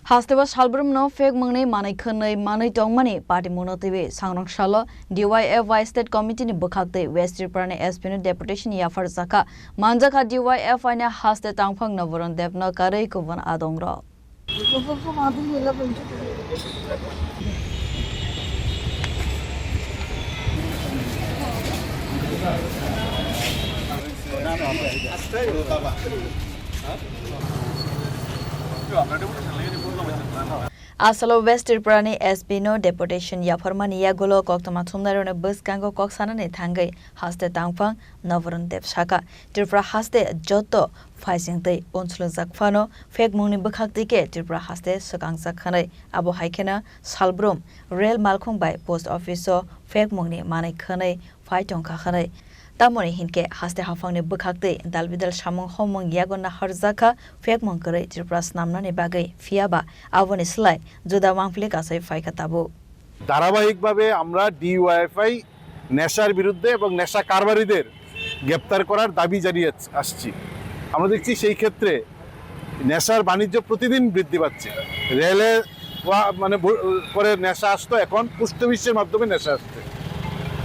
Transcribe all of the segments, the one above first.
Hasteba Salbrum fake money money tong money party monotive sangrong shalo DYFY State Committee ni bukhakte West Tripura SPN deputation yafar zaka manjaka DYFY ne haste tangphang navoron devna karei kuvan adongro Asalo West Tripura SPN deputation yafarmani yagolo koktama thumnarone bus kango koksanane thangai haste tangphang navoron dev shaka Tripura haste joto faisingtei onsulo zakfano fake mungni bukhaktike Tripura haste sakang zakhanai abo haikena salbrum rail malkhung by post office fake mungni manai khanai faitong khanai Tamoni hinke haste hafang ne bukhakte dalbidal samung homong yagona harzaka fake mongkare Tripura namna ne bagai fiaba avoni slai juda wangfli kasai faikatabu ধারাবাহিকভাবে আমরা DYFI নেশার বিরুদ্ধে এবং নেশা কারবারিদের গ্রেফতার করার দাবি জানিয়ে আসছি আমরা দেখছি সেই ক্ষেত্রে নেশার বাণিজ্য প্রতিদিন বৃদ্ধি পাচ্ছে রেলে মানে করে নেশা আসতো এখন পুষ্টবিশ্বের মাধ্যমে নেশা আসছে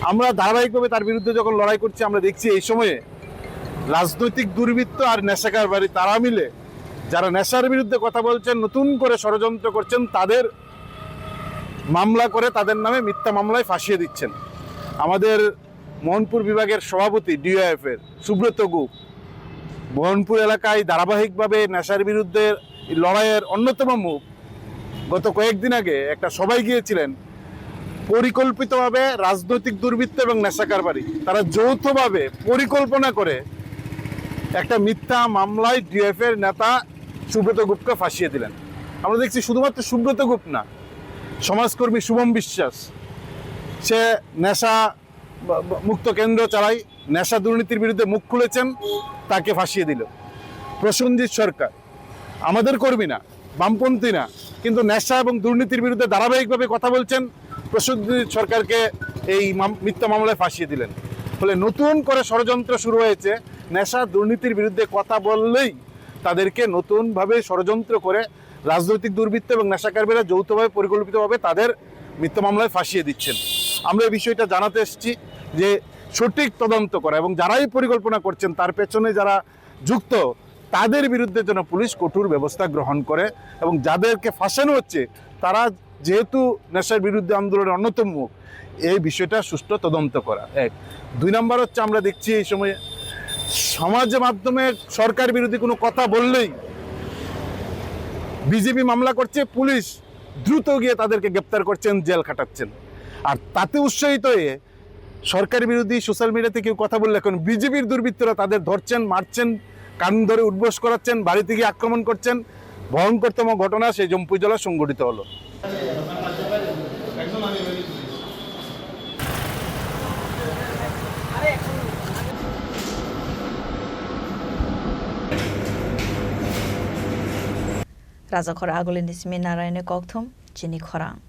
আমরা ধারাবাহিকভাবে তার বিরুদ্ধে যখন লড়াই করছি আমরা দেখছি এই সময়ে রাজনৈতিক দুর্বৃত্ত আর নেশা কারবারি তারা মিলে যারা নেশার বিরুদ্ধে কথা বলছেন নতুন করে ষড়যন্ত্র করছেন তাদের মামলা করে তাদের নামে মিথ্যা মামলায় ফাঁসিয়ে দিচ্ছেন আমাদের মোহনপুর বিভাগের সভাপতি ডিওএফ এর সুব্রত গুপ মোহনপুর এলাকায় ধারাবাহিকভাবে নেশার বিরুদ্ধে লড়াইয়ের অন্যতম মুখ গত কয়েকদিন আগে একটা সভায় গিয়েছিলেন পরিকল্পিতভাবে রাজনৈতিক দুর্বৃত্ত এবং নেশা কারবারি তারা যৌথভাবে পরিকল্পনা করে একটা মিথ্যা মামলায় ডিএফ এর নেতা সুব্রত গুপকে ফাঁসিয়ে দিলেন আমরা দেখছি শুধুমাত্র সুব্রত গুপ না সমাজকর্মী শুভম বিশ্বাস সে নেশা মুক্ত কেন্দ্র চালায় নেশা দুর্নীতির বিরুদ্ধে মুখ খুলেছেন তাকে ফাঁসিয়ে দিল প্রসেনজিৎ সরকার আমাদের কর্মী না বামপন্থী না কিন্তু নেশা এবং দুর্নীতির বিরুদ্ধে ধারাবাহিকভাবে কথা বলছেন প্রসেনজিৎ সরকারকে এই মিথ্যা মামলায় ফাঁসিয়ে দিলেন ফলে নতুন করে ষড়যন্ত্র শুরু হয়েছে নেশা দুর্নীতির বিরুদ্ধে কথা বললেই তাদেরকে নতুনভাবে ষড়যন্ত্র করে রাজনৈতিক দুর্বৃত্ত এবং নেশা কারবারিরা যৌথভাবে পরিকল্পিতভাবে তাদের মিথ্যা মামলায় ফাঁসিয়ে দিচ্ছেন আমরা এই বিষয়টা জানাতে এসেছি যে সঠিক তদন্ত করা এবং যারাই পরিকল্পনা করছেন তার পেছনে যারা যুক্ত তাদের বিরুদ্ধে যেন পুলিশ কঠোর ব্যবস্থা গ্রহণ করে এবং যাদেরকে ফাঁসানো হচ্ছে তারা যেহেতু নেশার বিরুদ্ধে আন্দোলনের অন্যতম মুখ এই বিষয়টা সুষ্ঠু তদন্ত করা এক দুই নম্বর হচ্ছে আমরা দেখছি এই সময়ে সমাজের মাধ্যমে সরকার বিরোধী কোনো কথা বললেই বিজেপি মামলা করছে পুলিশ দ্রুত গিয়ে তাদেরকে গ্রেপ্তার করছেন জেল খাটাচ্ছেন আর তাতে উৎসাহিত হয়ে সরকার বিরোধী সোশ্যাল মিডিয়াতে কেউ কথা বললে এখন বিজেপির দুর্বৃত্তরা তাদের ধরছেন মারছেন কান ধরে উঠবোস করাচ্ছেন বাড়িতে গিয়ে আক্রমণ করছেন ভয়ঙ্করতম ঘটনা সেই জম্পুই জেলায় সংঘটিত হলো Raja Khora Agulin Dismi Narayane Kokthum, Chini Khorang.